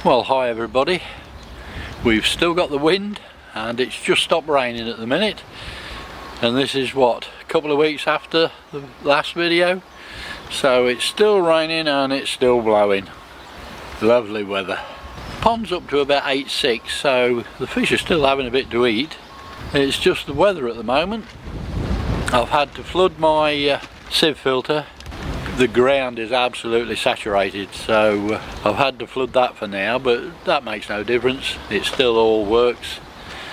Well, hi everybody. We've still got the wind and it's just stopped raining at the minute, and this is what, a couple of weeks after the last video, so it's still raining and it's still blowing. Lovely weather. Pond's up to about 8.6, so the fish are still having a bit to eat. It's just the weather at the moment. I've had to flood my sieve filter. The ground is absolutely saturated, so I've had to flood that for now, but that makes no difference. It still all works,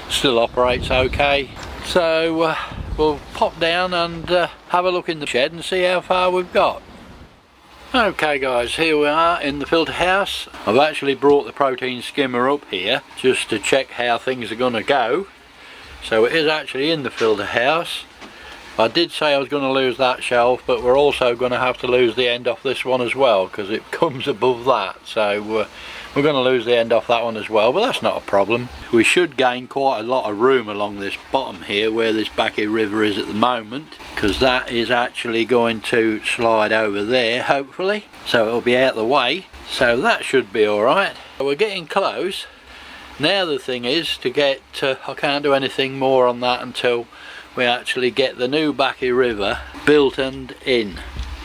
still operates okay. So we'll pop down and have a look in the shed and see how far we've got. Okay guys, here we are in the filter house. I've actually brought the protein skimmer up here just to check how things are going to go. So it is actually in the filter house. I did say I was going to lose that shelf, but we're also going to have to lose the end off this one as well, because it comes above that. So we're going to lose the end off that one as well, but that's not a problem. We should gain quite a lot of room along this bottom here where this Bakki river is at the moment, because that is actually going to slide over there hopefully, so it'll be out of the way, so that should be alright. We're getting close. Now the thing is to get, I can't do anything more on that until we actually get the new Bakki river built and in.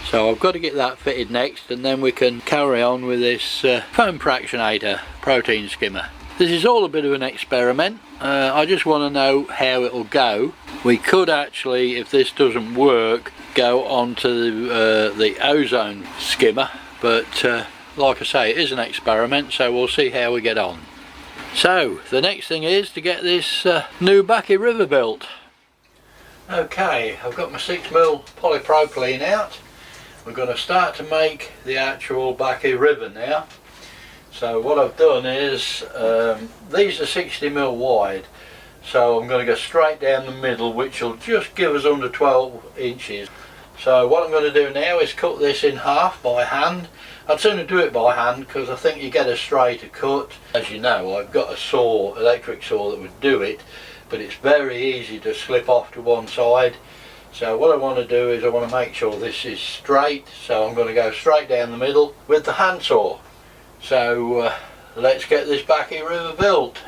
So I've got to get that fitted next, and then we can carry on with this foam fractionator protein skimmer. This is all a bit of an experiment. I just want to know how it'll go. We could actually, if this doesn't work, go on to the ozone skimmer, but like I say, it is an experiment, so we'll see how we get on. So the next thing is to get this new Bakki river built. Okay, I've got my 6mm polypropylene out. We're going to start to make the actual Bakki river now. So what I've done is, these are 60mm wide, so I'm going to go straight down the middle, which will just give us under 12 inches. So what I'm going to do now is cut this in half by hand. I'd sooner do it by hand because I think you get a straighter cut. As you know, I've got a saw, electric saw, that would do it, but it's very easy to slip off to one side. So what I want to do is I want to make sure this is straight, so I'm going to go straight down the middle with the handsaw. So let's get this Bakki river built.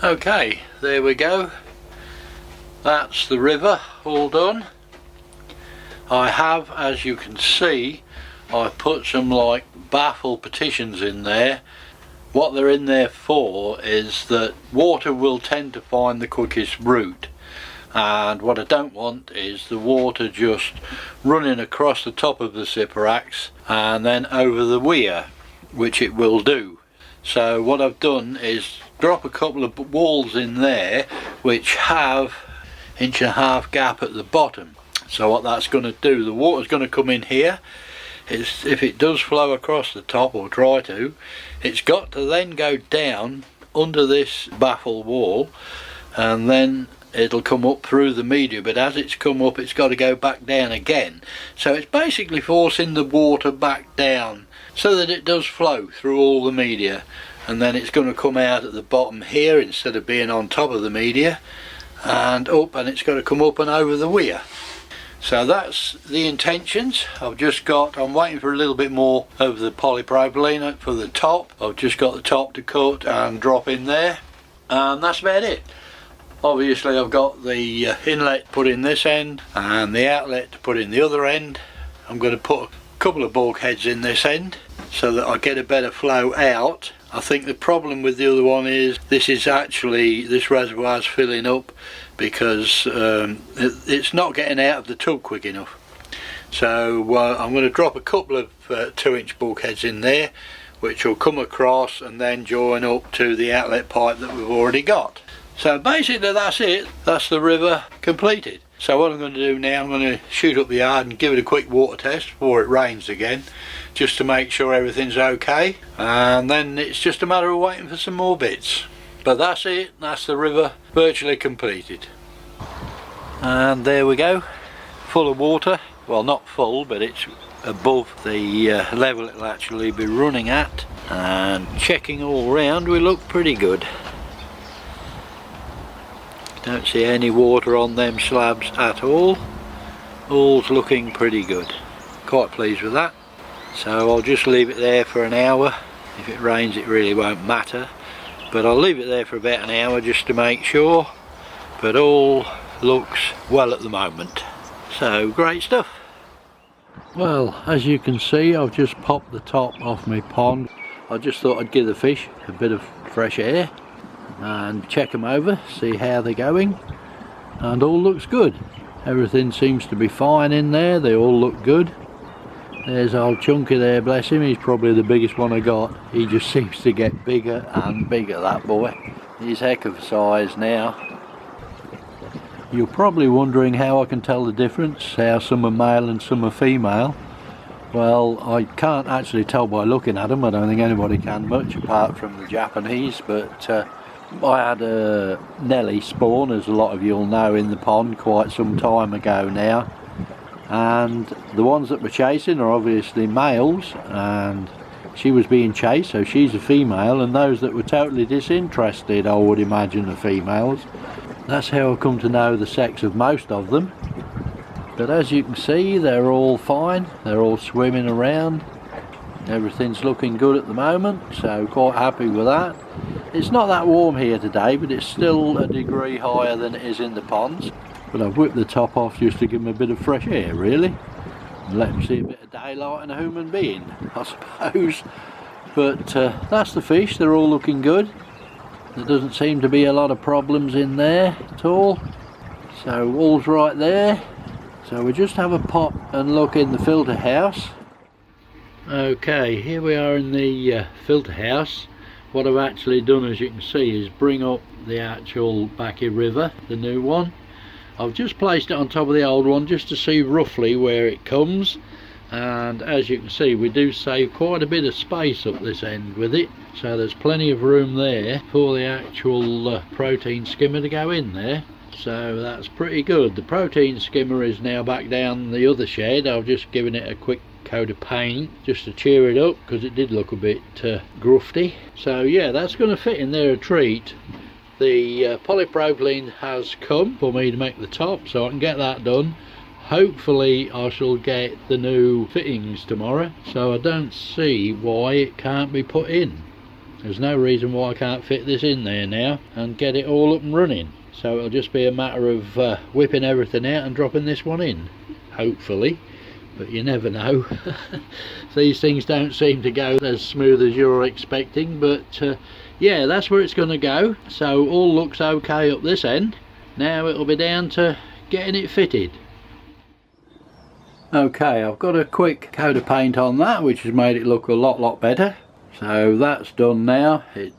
Okay, there we go. That's the river all done. I have, as you can see, I put some like baffle petitions in there. What they're in there for is that water will tend to find the quickest route, and what I don't want is the water just running across the top of the zipper axe and then over the weir, which it will do. So what I've done is drop a couple of walls in there which have 1.5 inch gap at the bottom. So what that's going to do, the water's going to come in here. If it does flow across the top, or try to, it's got to then go down under this baffle wall, and then it'll come up through the media, but as it's come up it's got to go back down again. So it's basically forcing the water back down so that it does flow through all the media, and then it's going to come out at the bottom here instead of being on top of the media, and up, and it's got to come up and over the weir. So that's the intentions. I'm waiting for a little bit more of the polypropylene for the top. I've just got the top to cut and drop in there, and that's about it. Obviously I've got the inlet put in this end and the outlet to put in the other end. I'm going to put a couple of bulkheads in this end so that I get a better flow out. I think the problem with the other one is this reservoir's filling up because it's not getting out of the tub quick enough. So I'm going to drop a couple of 2-inch bulkheads in there, which will come across and then join up to the outlet pipe that we've already got. So basically that's it. That's the river completed. So what I'm going to do now, I'm going to shoot up the yard and give it a quick water test before it rains again, just to make sure everything's okay, and then it's just a matter of waiting for some more bits. But that's it. That's the river virtually completed. And there we go, full of water. Well, not full, but it's above the level it'll actually be running at, and checking all round we look pretty good. Don't see any water on them slabs at all. All's looking pretty good. Quite pleased with that. So I'll just leave it there for an hour. If it rains it really won't matter, but I'll leave it there for about an hour just to make sure. But all looks well at the moment. So great stuff. Well, as you can see, I've just popped the top off my pond. I just thought I'd give the fish a bit of fresh air and check them over, see how they're going, and all looks good. Everything seems to be fine in there. They all look good. There's old Chunky there, bless him. He's probably the biggest one I got. He just seems to get bigger and bigger, that boy. He's heck of a size now. You're probably wondering how I can tell the difference, how some are male and some are female. Well, I can't actually tell by looking at them. I don't think anybody can much apart from the Japanese, but I had a Nelly spawn, as a lot of you'll know, in the pond quite some time ago now, and the ones that were chasing are obviously males, and she was being chased, so she's a female, and those that were totally disinterested I would imagine are females. That's how I come to know the sex of most of them. But as you can see, they're all fine, they're all swimming around, everything's looking good at the moment, so quite happy with that. It's not that warm here today, but it's still a degree higher than it is in the ponds. But I've whipped the top off just to give them a bit of fresh air, really, and let them see a bit of daylight and a human being, I suppose. But that's the fish. They're all looking good. There doesn't seem to be a lot of problems in there at all, so all's right there. So we just have a pop and look in the filter house. Okay, here we are in the filter house. What I've actually done, as you can see, is bring up the actual Bakki river, the new one. I've just placed it on top of the old one just to see roughly where it comes, and as you can see we do save quite a bit of space up this end with it, so there's plenty of room there for the actual protein skimmer to go in there. So that's pretty good. The protein skimmer is now back down the other shed. I've just given it a quick coat of paint just to cheer it up because it did look a bit grufty. So yeah, that's going to fit in there a treat. The polypropylene has come for me to make the top, so I can get that done. Hopefully I shall get the new fittings tomorrow, so I don't see why it can't be put in. There's no reason why I can't fit this in there now and get it all up and running. So it'll just be a matter of whipping everything out and dropping this one in, hopefully. But you never know. These things don't seem to go as smooth as you're expecting, but yeah, that's where it's going to go. So all looks okay up this end. Now it'll be down to getting it fitted. Okay, I've got a quick coat of paint on that, which has made it look a lot better. So that's done now. It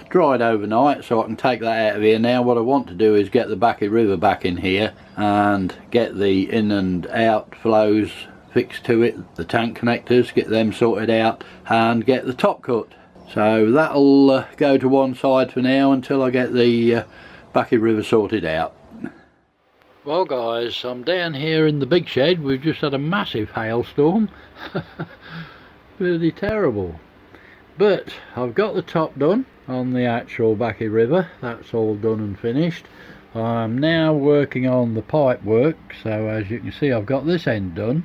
dried overnight, so I can take that out of here now. What I want to do is get the Bakki River back in here and get the in and out flows fixed to it, the tank connectors, get them sorted out and get the top cut. So that'll go to one side for now until I get the Bakki River sorted out. Well guys, I'm down here in the big shed. We've just had a massive hailstorm. Really terrible. But I've got the top done on the actual Bakki River. That's all done and finished. I'm now working on the pipe work. So as you can see, I've got this end done.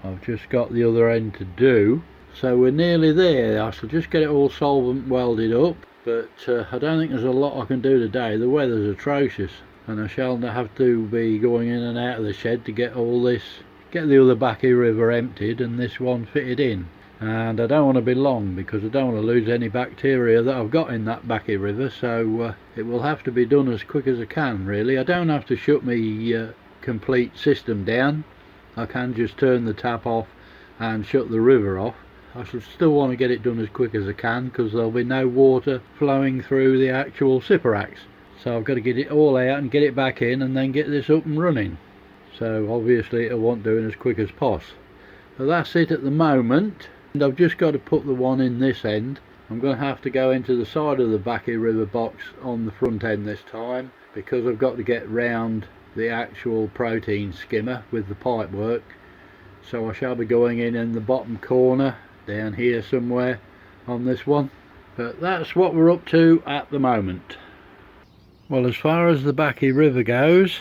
I've just got the other end to do. So we're nearly there. I shall just get it all solvent welded up. But I don't think there's a lot I can do today. The weather's atrocious. And I shall have to be going in and out of the shed to get all this, get the other Bakki River emptied and this one fitted in. And I don't want to be long because I don't want to lose any bacteria that I've got in that Bakki River, so it will have to be done as quick as I can really. I don't have to shut my complete system down. I can just turn the tap off and shut the river off. I should still want to get it done as quick as I can because there'll be no water flowing through the actual zipper axe. So I've got to get it all out and get it back in and then get this up and running. So obviously it'll want doing as quick as possible. So that's it at the moment. And I've just got to put the one in this end. I'm going to have to go into the side of the Bakki River box on the front end this time because I've got to get round the actual protein skimmer with the pipe work. So I shall be going in the bottom corner down here somewhere on this one. But that's what we're up to at the moment. Well, as far as the Bakki River goes,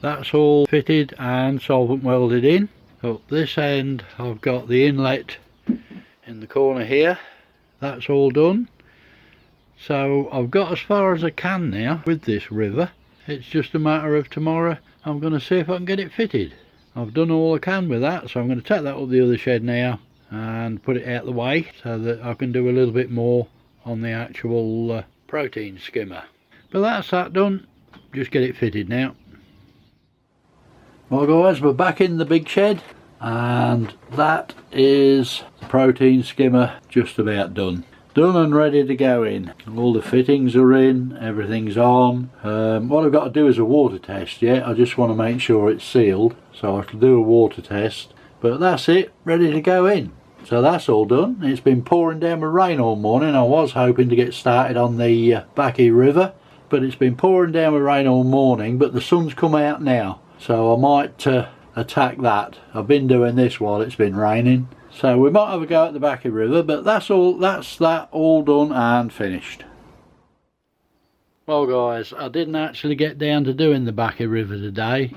that's all fitted and solvent welded in. Up this end I've got the inlet in the corner here. That's all done. So I've got as far as I can now with this river. It's just a matter of tomorrow I'm going to see if I can get it fitted. I've done all I can with that, so I'm going to take that up the other shed now and put it out the way so that I can do a little bit more on the actual protein skimmer. But that's that done. Just get it fitted now. Well guys, we're back in the big shed and that is the protein skimmer just about done. Done and ready to go in. All the fittings are in, everything's on. What I've got to do is a water test yet. I just want to make sure it's sealed, so I can do a water test. But that's it, ready to go in. So that's all done. It's been pouring down with rain all morning. I was hoping to get started on the Bakki River, but it's been pouring down with rain all morning, but the sun's come out now, so I might attack that. I've been doing this while it's been raining, so we might have a go at the Bakki River, but that's that all done and finished. Well guys, I didn't actually get down to doing the Bakki River today.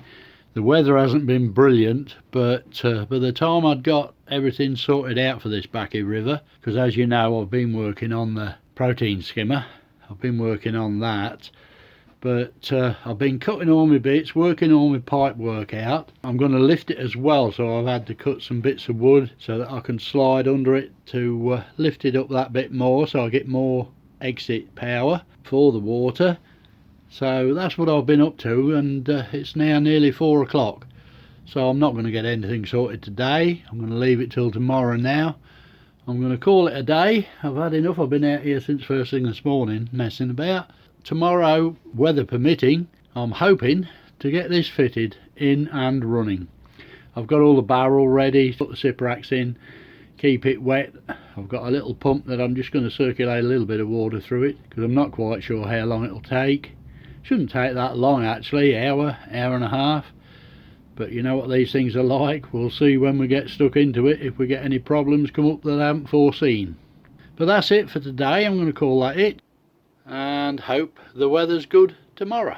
The weather hasn't been brilliant, but by the time I'd got everything sorted out for this Bakki River, because as you know I've been working on the protein skimmer, I've been working on that, but I've been cutting all my bits, working all my pipe work out. I'm going to lift it as well, so I've had to cut some bits of wood so that I can slide under it to lift it up that bit more so I get more exit power for the water. So that's what I've been up to, and it's now nearly 4 o'clock, so I'm not going to get anything sorted today. I'm going to leave it till tomorrow now. I'm going to call it a day. I've had enough. I've been out here since first thing this morning messing about. Tomorrow, weather permitting, I'm hoping to get this fitted in and running. I've got all the barrel ready, put the zipper axe in, keep it wet. I've got a little pump that I'm just going to circulate a little bit of water through it because I'm not quite sure how long it'll take. Shouldn't take that long actually, hour and a half. But you know what these things are like. We'll see when we get stuck into it if we get any problems come up that I haven't foreseen. But that's it for today. I'm going to call that it and hope the weather's good tomorrow.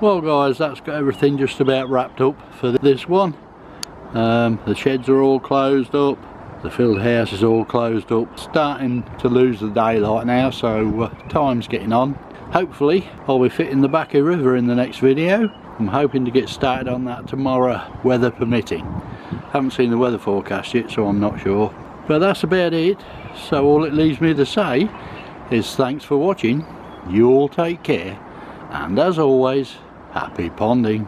Well guys, that's got everything just about wrapped up for this one. The sheds are all closed up, The field house is all closed up, starting to lose the daylight now, so time's getting on. Hopefully I'll be fitting the Bakki River in the next video. I'm hoping to get started on that tomorrow, weather permitting. Haven't seen the weather forecast yet, so I'm not sure. But that's about it. So all it leaves me to say is thanks for watching. You all take care, and as always, happy ponding.